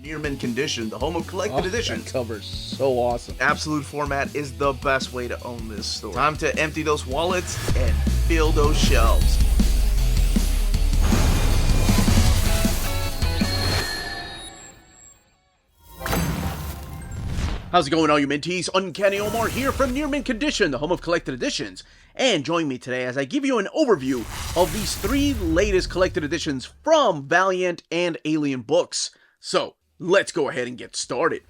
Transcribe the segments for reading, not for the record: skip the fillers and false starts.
Near mint condition, the home of collected editions. That cover's so awesome. Absolute format is the best way to own this store. Time to empty those wallets and fill those shelves. How's it going, all you minties? Uncanny Omar here from Near Mint Condition, the home of collected editions. And join me today as I give you an overview of these 3 latest collected editions from Valiant and Alien books. So, let's go ahead and get started.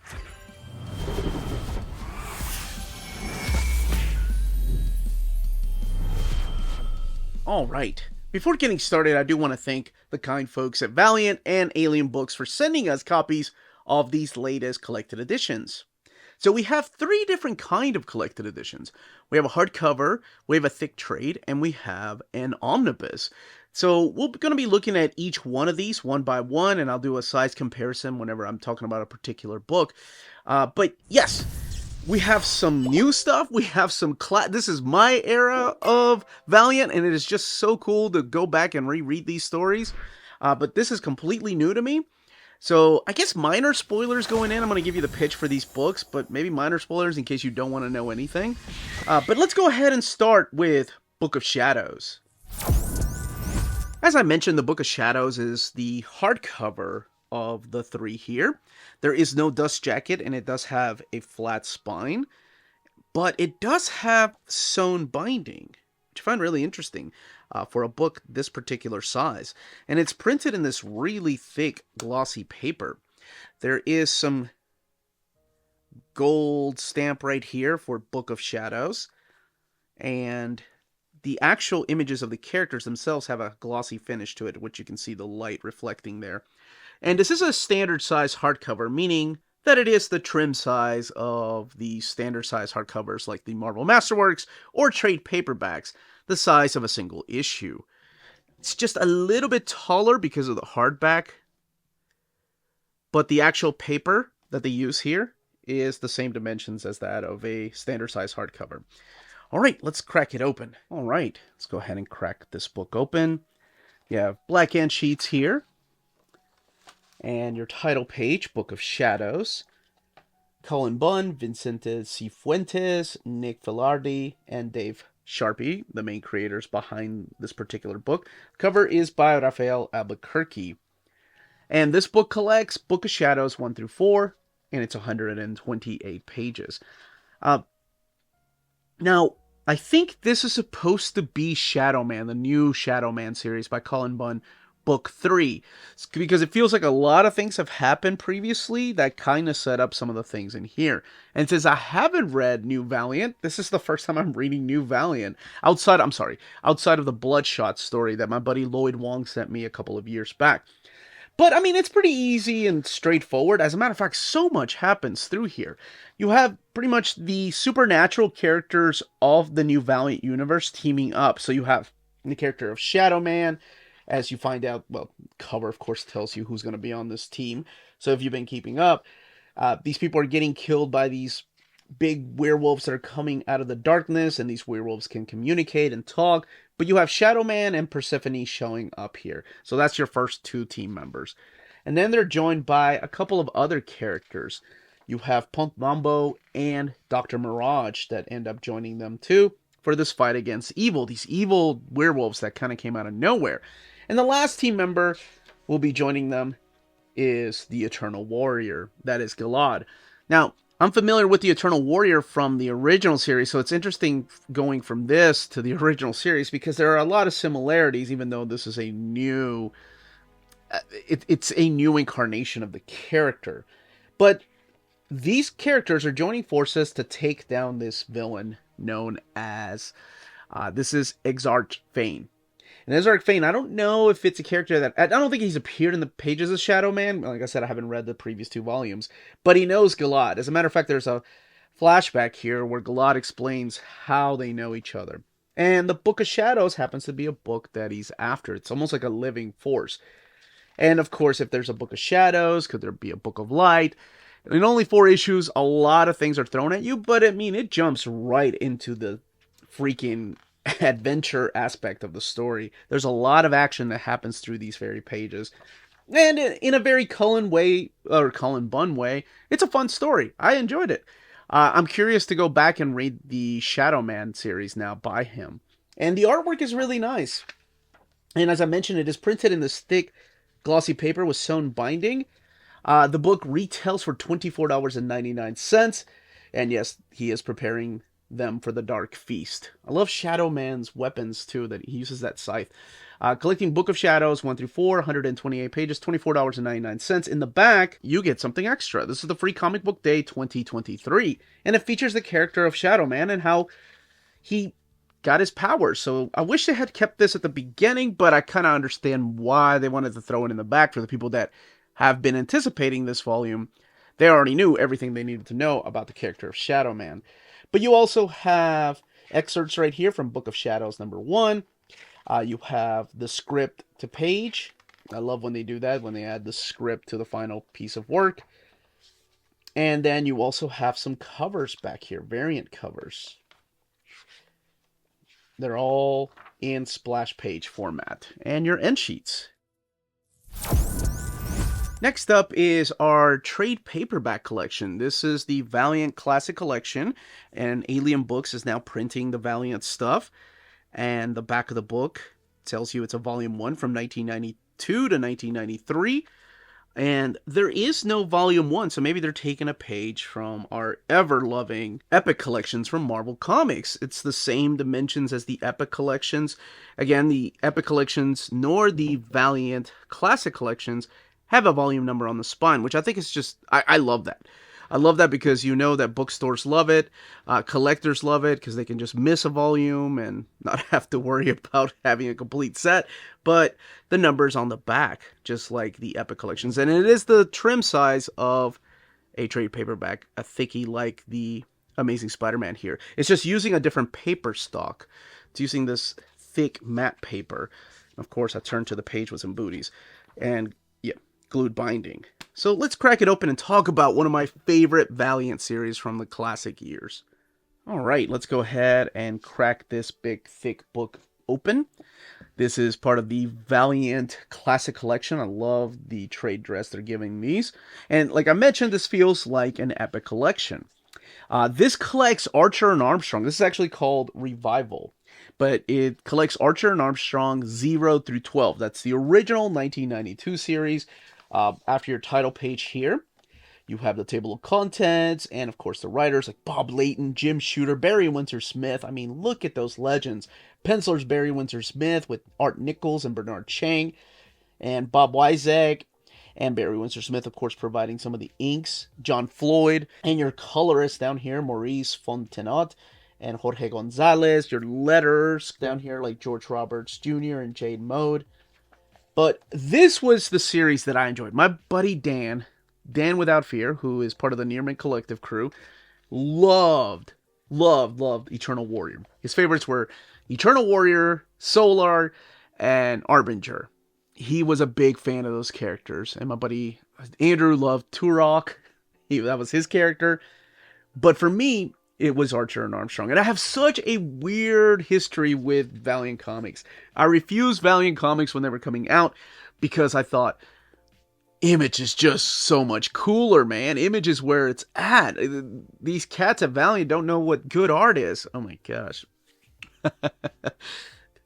Alright, before getting started, I do want to thank the kind folks at Valiant and Alien books for sending us copies of these latest collected editions. So we have 3 different kind of collected editions. We have a hardcover, we have a thick trade, and we have an omnibus. So we're going to be looking at each one of these one by one, and I'll do a size comparison whenever I'm talking about a particular book. But yes, we have some new stuff. We have some this is my era of Valiant, and it is just so cool to go back and reread these stories. But this is completely new to me. So, I guess minor spoilers going in. I'm going to give you the pitch for these books, but maybe minor spoilers in case you don't want to know anything. But let's go ahead and start with Book of Shadows. As I mentioned, the Book of Shadows is the hardcover of the 3 here. There is no dust jacket, and it does have a flat spine. But it does have sewn binding, which I find really interesting. For a book this particular size. And it's printed in this really thick, glossy paper. There is some gold stamp right here for Book of Shadows. And the actual images of the characters themselves have a glossy finish to it, which you can see the light reflecting there. And this is a standard size hardcover, meaning that it is the trim size of the standard size hardcovers like the Marvel Masterworks or trade paperbacks, the size of a single issue. It's just a little bit taller because of the hardback, but the actual paper that they use here is the same dimensions as that of a standard size hardcover. All right, let's crack it open. All right, let's go ahead and crack this book open. You have black end sheets here, and your title page, Book of Shadows. Cullen Bunn, Vicente Cifuentes, Nick Filardi, and Dave Sharpie, the main creators behind this particular book. Cover is by Rafael Albuquerque. And this book collects Book of Shadows 1 through 4, and it's 128 pages. Now, I think this is supposed to be Shadow Man, the new Shadow Man series by Cullen Bunn, Book 3, because it feels like a lot of things have happened previously that kind of set up some of the things in here. And since I haven't read New Valiant, this is the first time I'm reading New Valiant outside of the Bloodshot story that my buddy Lloyd Wong sent me a couple of years back. But I mean, it's pretty easy and straightforward. As a matter of fact, so much happens through here. You have pretty much the supernatural characters of the New Valiant universe teaming up. So you have the character of Shadow Man. As you find out, well, cover, of course, tells you who's going to be on this team. So if you've been keeping up, these people are getting killed by these big werewolves that are coming out of the darkness, and these werewolves can communicate and talk. But you have Shadow Man and Persephone showing up here. So that's your first 2 team members. And then they're joined by a couple of other characters. You have Punk Mambo and Dr. Mirage that end up joining them too for this fight against evil. These evil werewolves that kind of came out of nowhere. And the last team member will be joining them is the Eternal Warrior. That is Gilad. Now, I'm familiar with the Eternal Warrior from the original series, so it's interesting going from this to the original series because there are a lot of similarities, even though this is a new... it's a new incarnation of the character. But these characters are joining forces to take down this villain known as... this is Exarch Fane. And Exarch Fane, I don't know if it's a character that... I don't think he's appeared in the pages of Shadow Man. Like I said, I haven't read the previous 2 volumes. But he knows Gilad. As a matter of fact, there's a flashback here where Gilad explains how they know each other. And the Book of Shadows happens to be a book that he's after. It's almost like a living force. And of course, if there's a Book of Shadows, could there be a Book of Light? In only 4 issues, a lot of things are thrown at you. But I mean, it jumps right into the freaking adventure aspect of the story. There's a lot of action that happens through these very pages. And in a very Cullen way, or Cullen Bunn way, it's a fun story. I enjoyed it. I'm curious to go back and read the Shadow Man series now by him. And the artwork is really nice. And as I mentioned, it is printed in this thick, glossy paper with sewn binding. The book retails for $24.99. And yes, he is preparing them for the Dark Feast. I love Shadow Man's weapons too, that he uses that scythe. Collecting Book of Shadows 1 through 4, 128 pages, $24.99. In the back, you get something extra. This is the Free Comic Book Day 2023, and it features the character of Shadow Man and how he got his powers. So I wish they had kept this at the beginning, but I kind of understand why they wanted to throw it in the back for the people that have been anticipating this volume. They already knew everything they needed to know about the character of Shadow Man. But you also have excerpts right here from Book of Shadows number 1. You have the script to page. I love when they do that, when they add the script to the final piece of work. And then you also have some covers back here, variant covers. They're all in splash page format. And your end sheets. Next up is our trade paperback collection. This is the Valiant Classic Collection, and Alien Books is now printing the Valiant stuff. And the back of the book tells you it's a volume 1 from 1992 to 1993. And there is no volume 1, so maybe they're taking a page from our ever-loving Epic collections from Marvel Comics. It's the same dimensions as the Epic collections. Again, the Epic collections nor the Valiant Classic collections have a volume number on the spine, which I think is just, I love that. I love that because you know that bookstores love it, collectors love it because they can just miss a volume and not have to worry about having a complete set, but the number's on the back, just like the Epic collections. And it is the trim size of a trade paperback, a thickie like the Amazing Spider-Man here. It's just using a different paper stock. It's using this thick matte paper. Of course, I turned to the page with some booties. And yeah, glued binding. So let's crack it open and talk about one of my favorite Valiant series from the classic years. Alright, let's go ahead and crack this big, thick book open. This is part of the Valiant Classic Collection. I love the trade dress they're giving these. And like I mentioned, this feels like an Epic collection. This collects Archer and Armstrong. This is actually called Revival. But it collects Archer and Armstrong 0 through 12. That's the original 1992 series. After your title page here, you have the table of contents, and of course the writers like Bob Layton, Jim Shooter, Barry Windsor-Smith. I mean, look at those legends. Pencilers Barry Windsor-Smith with Art Nichols and Bernard Chang, and Bob Wyzak, and Barry Windsor-Smith, of course, providing some of the inks. John Floyd, and your colorists down here, Maurice Fontenot and Jorge Gonzalez. Your letters down here like George Roberts Jr. and Jade Mode. But this was the series that I enjoyed. My buddy Dan Without Fear, who is part of the Near Mint Collective crew, loved Eternal Warrior. His favorites were Eternal Warrior, Solar, and Arbinger. He was a big fan of those characters. And my buddy Andrew loved Turok. That was his character. But for me, it was Archer and Armstrong. And I have such a weird history with Valiant Comics. I refused Valiant Comics when they were coming out because I thought, Image is just so much cooler, man. Image is where it's at. These cats at Valiant don't know what good art is. Oh my gosh.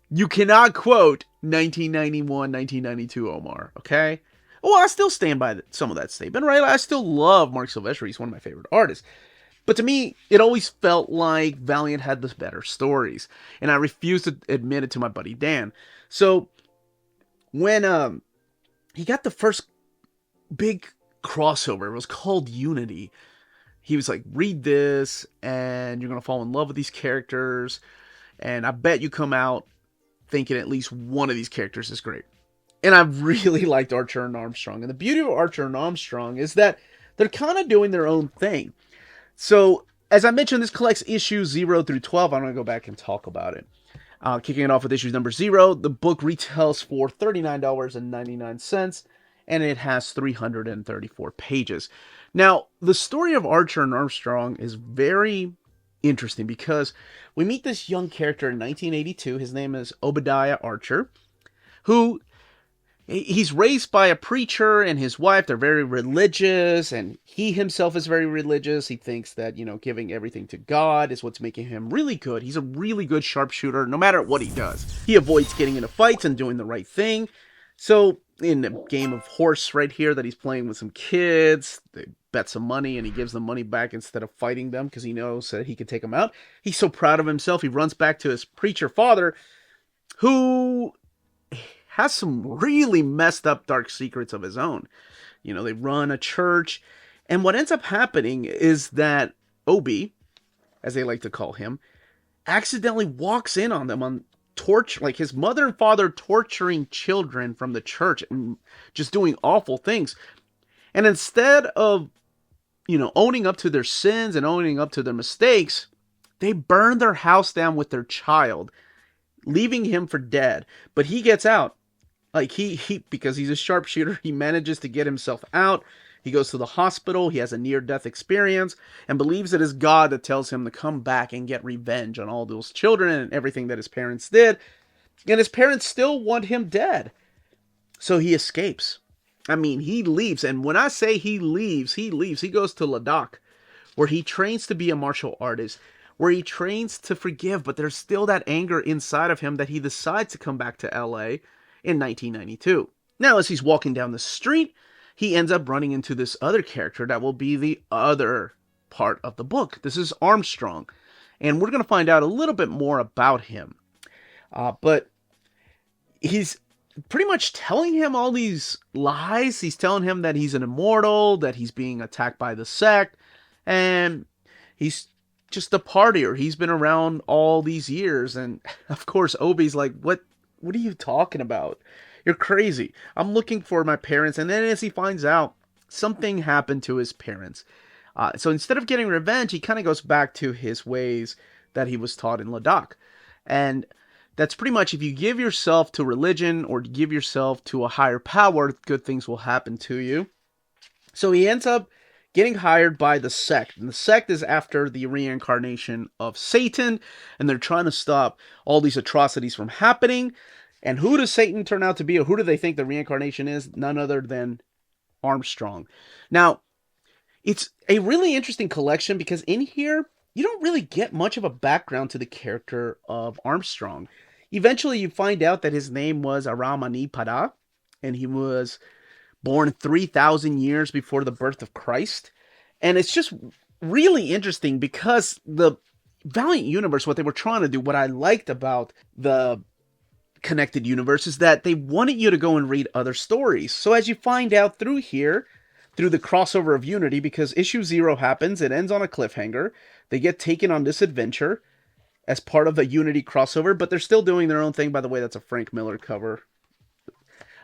You cannot quote 1991, 1992 Omar, okay? Well, I still stand by some of that statement, right? I still love Mark Silvestri. He's one of my favorite artists. But to me, it always felt like Valiant had the better stories. And I refused to admit it to my buddy Dan. So, when he got the first big crossover, it was called Unity. He was like, read this, and you're going to fall in love with these characters. And I bet you come out thinking at least one of these characters is great. And I really liked Archer and Armstrong. And the beauty of Archer and Armstrong is that they're kind of doing their own thing. So, as I mentioned, this collects issues 0 through 12. I'm going to go back and talk about it. Kicking it off with issues number 0, the book retails for $39.99, and it has 334 pages. Now, the story of Archer and Armstrong is very interesting because we meet this young character in 1982. His name is Obadiah Archer, who he's raised by a preacher and his wife. They're very religious, and he himself is very religious. He thinks that, giving everything to God is what's making him really good. He's a really good sharpshooter no matter what he does. He avoids getting into fights and doing the right thing. So in a game of horse right here that he's playing with some kids, they bet some money and he gives them money back instead of fighting them because he knows that he can take them out. He's so proud of himself. He runs back to his preacher father, who has some really messed up dark secrets of his own. They run a church, and what ends up happening is that Obi, as they like to call him, accidentally walks in on them on torture, like his mother and father torturing children from the church and just doing awful things. And instead of, owning up to their sins and owning up to their mistakes, they burn their house down with their child, leaving him for dead. But he gets out. Like he because he's a sharpshooter, he manages to get himself out. He goes to the hospital, he has a near-death experience, and believes it is God that tells him to come back and get revenge on all those children and everything that his parents did. And his parents still want him dead. So he escapes. I mean, he leaves. And when I say he leaves. He goes to Ladakh, where he trains to be a martial artist, where he trains to forgive, but there's still that anger inside of him that he decides to come back to LA in 1992. Now, as he's walking down the street, he ends up running into this other character that will be the other part of the book. This is Armstrong, and we're going to find out a little bit more about him. But he's pretty much telling him all these lies. He's telling him that he's an immortal, that he's being attacked by the sect, and he's just a partier. He's been around all these years, and of course, Obi's like, What are you talking about? You're crazy. I'm looking for my parents. And then as he finds out, something happened to his parents. So instead of getting revenge, he kind of goes back to his ways that he was taught in Ladakh. And that's pretty much, if you give yourself to religion or give yourself to a higher power, good things will happen to you. So he ends up getting hired by the sect. And the sect is after the reincarnation of Satan, and they're trying to stop all these atrocities from happening. And who does Satan turn out to be, or who do they think the reincarnation is? None other than Armstrong. Now, it's a really interesting collection because in here, you don't really get much of a background to the character of Armstrong. Eventually, you find out that his name was Anni-Padda, and he was born 3,000 years before the birth of Christ. And it's just really interesting because the Valiant universe, what they were trying to do, what I liked about the connected universe, is that they wanted you to go and read other stories. So as you find out through here, through the crossover of Unity, because issue 0 happens, it ends on a cliffhanger. They get taken on this adventure as part of the Unity crossover, but they're still doing their own thing. By the way, that's a Frank Miller cover.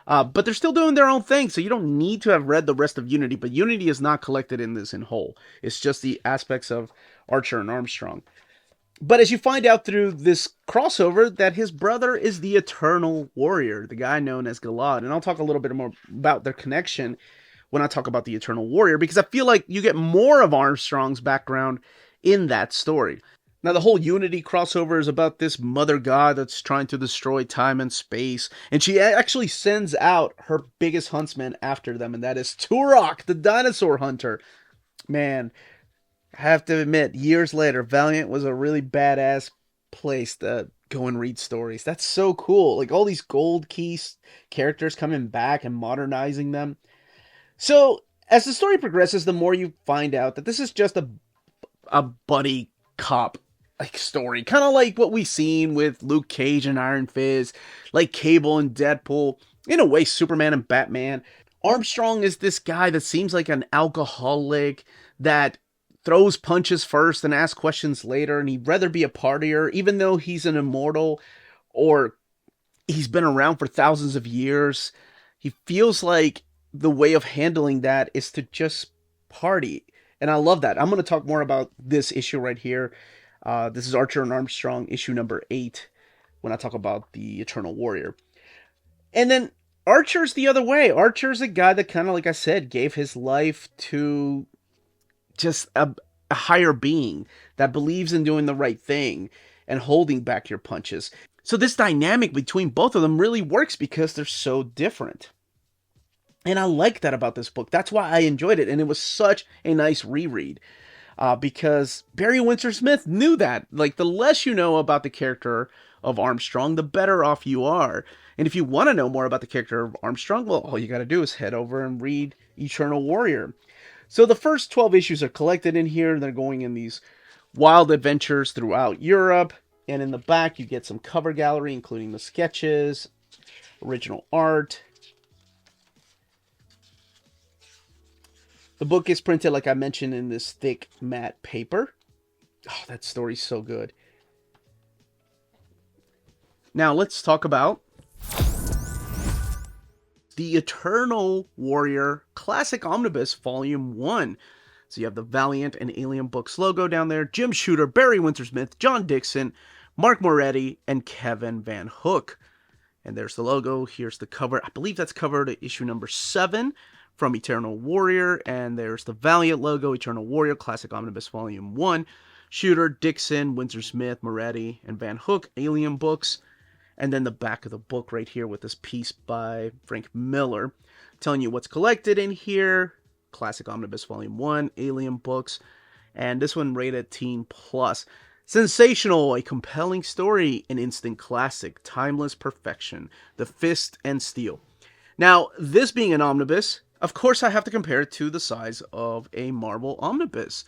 But they're still doing their own thing, so you don't need to have read the rest of Unity, but Unity is not collected in this in whole. It's just the aspects of Archer and Armstrong. But as you find out through this crossover, that his brother is the Eternal Warrior, the guy known as Galad. And I'll talk a little bit more about their connection when I talk about the Eternal Warrior, because I feel like you get more of Armstrong's background in that story. Now, the whole Unity crossover is about this mother god that's trying to destroy time and space, and she actually sends out her biggest huntsman after them, and that is Turok, the dinosaur hunter. Man, I have to admit, years later, Valiant was a really badass place to go and read stories. That's so cool. Like, all these gold keys characters coming back and modernizing them. So, as the story progresses, the more you find out that this is just a buddy cop like story. Kind of like what we've seen with Luke Cage and Iron Fist, like Cable and Deadpool, in a way, Superman and Batman. Armstrong is this guy that seems like an alcoholic that throws punches first and asks questions later, and he'd rather be a partier, even though he's an immortal or he's been around for thousands of years. He feels like the way of handling that is to just party. And I love that. I'm going to talk more about this issue right here. This is Archer and Armstrong, issue number 8, when I talk about the Eternal Warrior. And then Archer's the other way. Archer's a guy that kind of, like I said, gave his life to just a higher being that believes in doing the right thing and holding back your punches. So this dynamic between both of them really works because they're so different. And I like that about this book. That's why I enjoyed it. And it was such a nice reread. Because Barry Windsor-Smith knew that. Like, the less you know about the character of Armstrong, the better off you are. And if you want to know more about the character of Armstrong, well, all you got to do is head over and read Eternal Warrior. So the first 12 issues are collected in here. They're going in these wild adventures throughout Europe. And in the back, you get some cover gallery, including the sketches, original art. The book is printed, like I mentioned, in this thick matte paper. Oh, that story's so good. Now, let's talk about the Eternal Warrior Classic Omnibus Volume 1. So you have the Valiant and Alien Books logo down there. Jim Shooter, Barry Windsor-Smith, John Dixon, Mark Moretti, and Kevin Van Hook. And there's the logo. Here's the cover. I believe that's cover to issue number 7 from Eternal Warrior. And there's the Valiant logo, Eternal Warrior Classic Omnibus Volume 1. Shooter, Dixon, Windsor-Smith, Moretti, and Van Hook, Alien Books. And then the back of the book right here with this piece by Frank Miller telling you what's collected in here. Classic Omnibus Volume 1, Alien Books. And this one rated Teen Plus. Sensational, a compelling story, an instant classic, timeless perfection, The Fist and Steel. Now, this being an omnibus, of course I have to compare it to the size of a Marvel omnibus.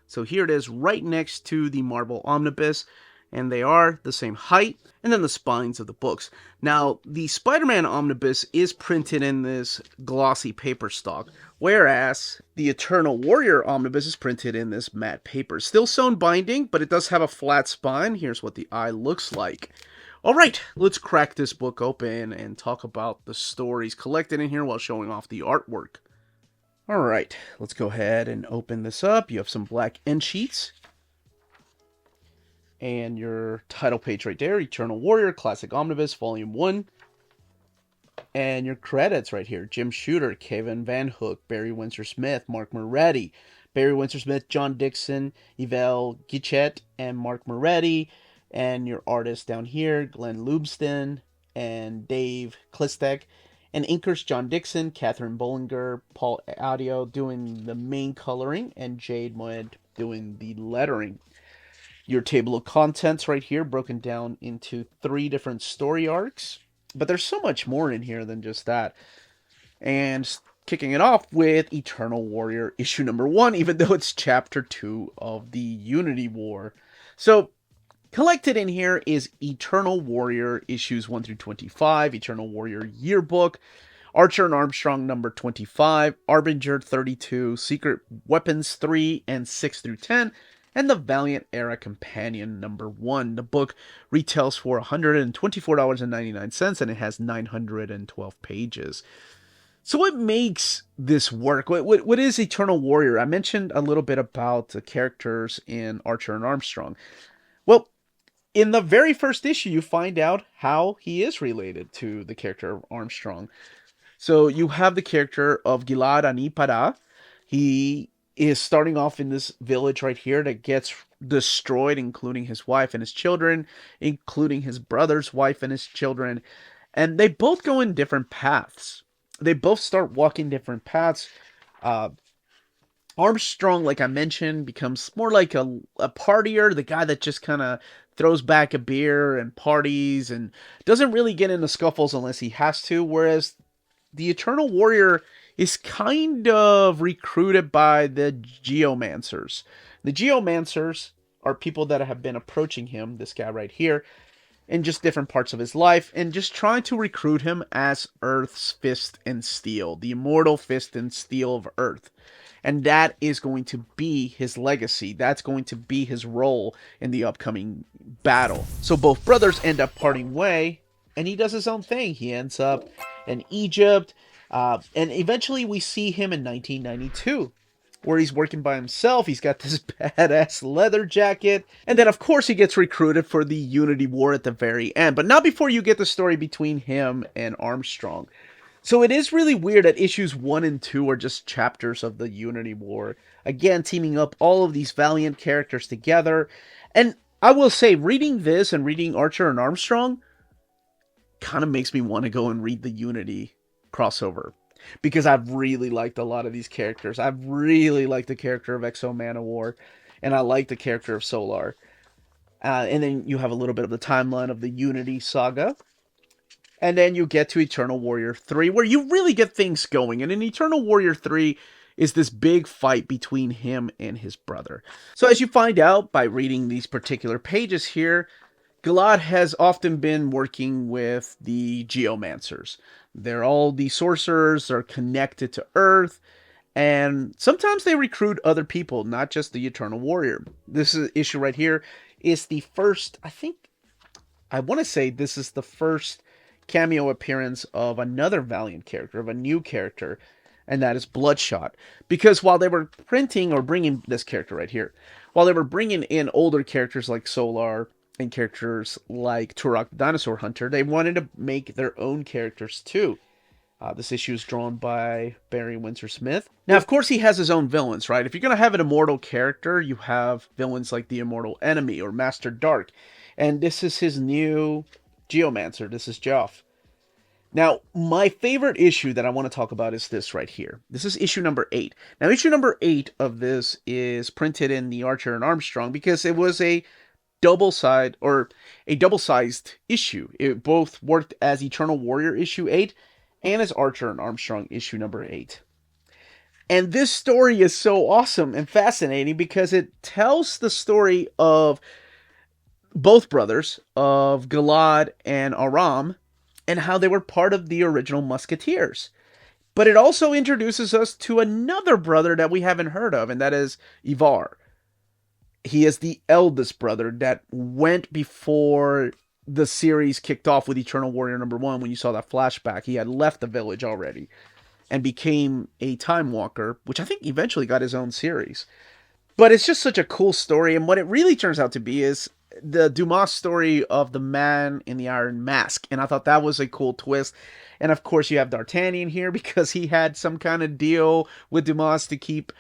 So here it is right next to the Marvel omnibus, and they are the same height, and then the spines of the books. Now, the Spider-Man omnibus is printed in this glossy paper stock, whereas the Eternal Warrior omnibus is printed in this matte paper. Still sewn binding, but it does have a flat spine. Here's what the eye looks like. Alright, let's crack this book open and talk about the stories collected in here while showing off the artwork. Alright, let's go ahead and open this up. You have some black end sheets. And your title page right there, Eternal Warrior Classic Omnibus Volume 1. And your credits right here, Jim Shooter, Kevin Van Hook, Barry Windsor-Smith, Mark Moretti, Barry Windsor-Smith, John Dixon, Yvel Guichet, and Mark Moretti. And your artists down here, Glenn Lubston and Dave Klistek. And inkers, John Dixon, Catherine Bollinger, Paul Audio doing the main coloring, and Jade Moed doing the lettering. Your table of contents right here, broken down into 3 different story arcs. But there's so much more in here than just that. And kicking it off with Eternal Warrior issue number 1, even though it's chapter 2 of the Unity War. So, collected in here is Eternal Warrior issues 1 through 25, Eternal Warrior Yearbook, Archer and Armstrong number 25, Arbinger 32, Secret Weapons 3 and 6 through 10, and the Valiant Era Companion number 1. The book retails for $124.99, and it has 912 pages. So what makes this work? What is Eternal Warrior? I mentioned a little bit about the characters in Archer and Armstrong. Well, in the very first issue, you find out how he is related to the character of Armstrong. So you have the character of Gilad Anni-Padda. He is starting off in this village right here that gets destroyed, including his wife and his children, including his brother's wife and his children. And they both go in different paths. They both start walking different paths. Armstrong, like I mentioned, becomes more like a partier, the guy that just kind of throws back a beer and parties and doesn't really get into scuffles unless he has to, whereas the Eternal Warrior is kind of recruited by the Geomancers. The Geomancers are people that have been approaching him, this guy right here, in just different parts of his life, and just trying to recruit him as Earth's Fist and Steel, the immortal Fist and Steel of Earth. And that is going to be his legacy. That's going to be his role in the upcoming battle. So both brothers end up parting way, and he does his own thing. He ends up in Egypt, and eventually we see him in 1992, where he's working by himself. He's got this badass leather jacket. And then, of course, he gets recruited for the Unity War at the very end. But not before you get the story between him and Armstrong. So it is really weird that issues 1 and 2 are just chapters of the Unity War. Again, teaming up all of these Valiant characters together. And I will say, reading this and reading Archer and Armstrong kind of makes me want to go and read the Unity crossover. Because I've really liked a lot of these characters. I've really liked the character of Exo Manowar, and I like the character of Solar. And then you have a little bit of the timeline of the Unity saga. And then you get to Eternal Warrior 3, where you really get things going. And in Eternal Warrior 3 is this big fight between him and his brother. So as you find out by reading these particular pages here, Galad has often been working with the Geomancers. They're all the sorcerers, they're connected to Earth, and sometimes they recruit other people, not just the Eternal Warrior. This issue right here is the first, I want to say this is the first cameo appearance of another Valiant character, of a new character, and that is Bloodshot. Because while they were printing or bringing this character right here, while they were bringing in older characters like Solar and characters like Turok the Dinosaur Hunter, they wanted to make their own characters too. This issue is drawn by Barry Windsor-Smith. Now, of course, he has his own villains, right? If you're going to have an immortal character, you have villains like the Immortal Enemy or Master Dark. And this is his new Geomancer. This is Joff. Now, my favorite issue that I want to talk about is this right here. This is issue number 8. Now, issue number 8 of this is printed in the Archer and Armstrong because it was a double-sided or a double-sized issue. It both worked as Eternal Warrior issue 8 and as Archer and Armstrong issue number 8. And this story is so awesome and fascinating because it tells the story of both brothers, of Galad and Aram, and how they were part of the original Musketeers. But it also introduces us to another brother that we haven't heard of, and that is Ivar. He is the eldest brother that went before the series kicked off with Eternal Warrior number 1 when you saw that flashback. He had left the village already and became a Time Walker, which I think eventually got his own series. But it's just such a cool story, and what it really turns out to be is the Dumas story of the Man in the Iron Mask, and I thought that was a cool twist. And of course you have D'Artagnan here because he had some kind of deal with Dumas to keep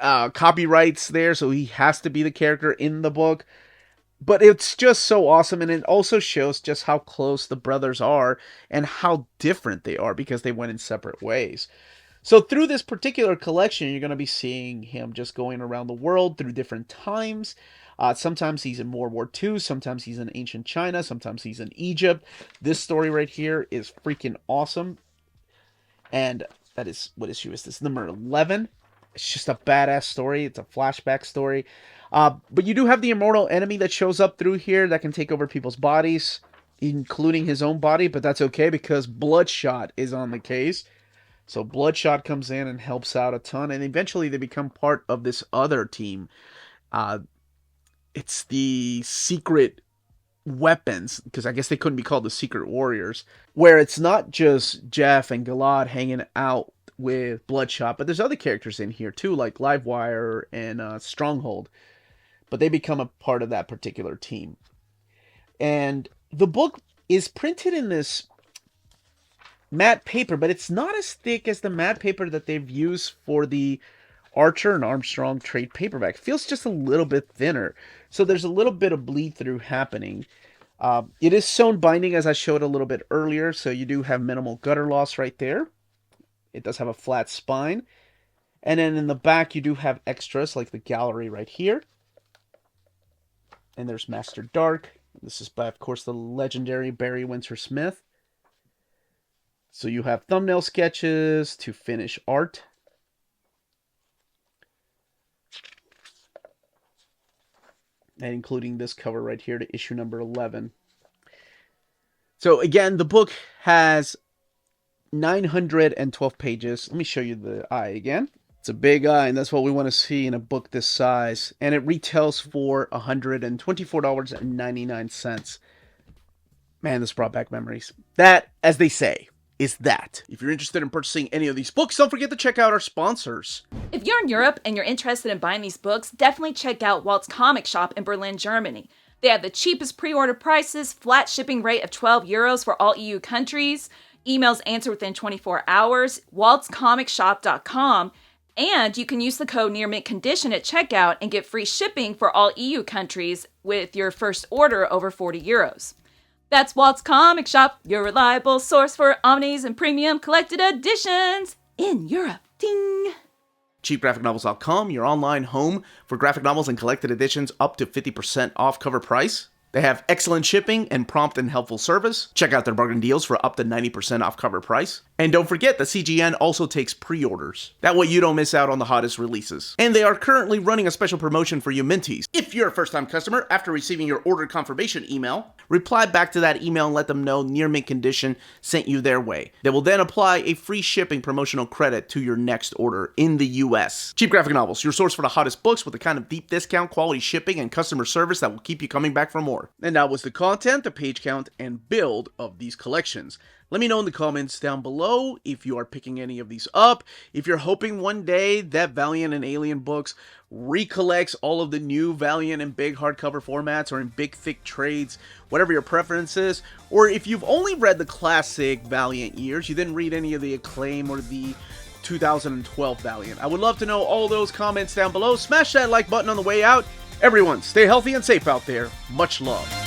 copyrights there, so he has to be the character in the book. But it's just so awesome, and it also shows just how close the brothers are and how different they are because they went in separate ways. So through this particular collection, you're going to be seeing him just going around the world through different times. Sometimes he's in World War II, sometimes he's in ancient China, sometimes he's in Egypt. This story right here is freaking awesome. And that is, what issue is this? Number 11. It's just a badass story. It's a flashback story. But you do have the Immortal Enemy that shows up through here that can take over people's bodies, including his own body. But that's okay because Bloodshot is on the case. So Bloodshot comes in and helps out a ton. And eventually they become part of this other team. It's the Secret Weapons, because I guess they couldn't be called the Secret Warriors, where it's not just Jeff and Galad hanging out with Bloodshot, but there's other characters in here too, like Livewire and Stronghold. But they become a part of that particular team. And the book is printed in this matte paper, but it's not as thick as the matte paper that they've used for the Archer and Armstrong trade paperback. It feels just a little bit thinner. So there's a little bit of bleed through happening. It is sewn binding, as I showed a little bit earlier, so you do have minimal gutter loss right there. It does have a flat spine. And then in the back, you do have extras like the gallery right here. And there's Master Dark. This is by, of course, the legendary Barry Windsor-Smith. So you have thumbnail sketches to finish art. And including this cover right here to issue number 11. So again, the book has 912 pages. Let me show you the eye again. It's a big eye, and that's what we want to see in a book this size. And it retails for $124.99. Man, this brought back memories. That, as they say, is that. If you're interested in purchasing any of these books, don't forget to check out our sponsors. If you're in Europe and you're interested in buying these books, definitely check out Walt's Comic Shop in Berlin, Germany. They have the cheapest pre-order prices, flat shipping rate of €12 for all EU countries, emails answered within 24 hours, waltscomicshop.com, and you can use the code nearmintcondition at checkout and get free shipping for all EU countries with your first order over €40. That's Walt's Comic Shop, your reliable source for omnis and premium collected editions in Europe. Ding! CheapGraphicNovels.com, your online home for graphic novels and collected editions up to 50% off cover price. They have excellent shipping and prompt and helpful service. Check out their bargain deals for up to 90% off cover price. And don't forget, the CGN also takes pre-orders. That way you don't miss out on the hottest releases. And they are currently running a special promotion for you Minties. If you're a first-time customer, after receiving your order confirmation email, reply back to that email and let them know Near Mint Condition sent you their way. They will then apply a free shipping promotional credit to your next order in the US. Cheap Graphic Novels, your source for the hottest books with the kind of deep discount, quality shipping, and customer service that will keep you coming back for more. And that was the content, the page count, and build of these collections. Let me know in the comments down below if you are picking any of these up, if you're hoping one day that Valiant and Alien books recollects all of the new Valiant in big hardcover formats or in big thick trades, whatever your preference is, or if you've only read the classic Valiant years, you didn't read any of the Acclaim or the 2012 Valiant. I would love to know all those comments down below. Smash that like button on the way out. Everyone, stay healthy and safe out there. Much love.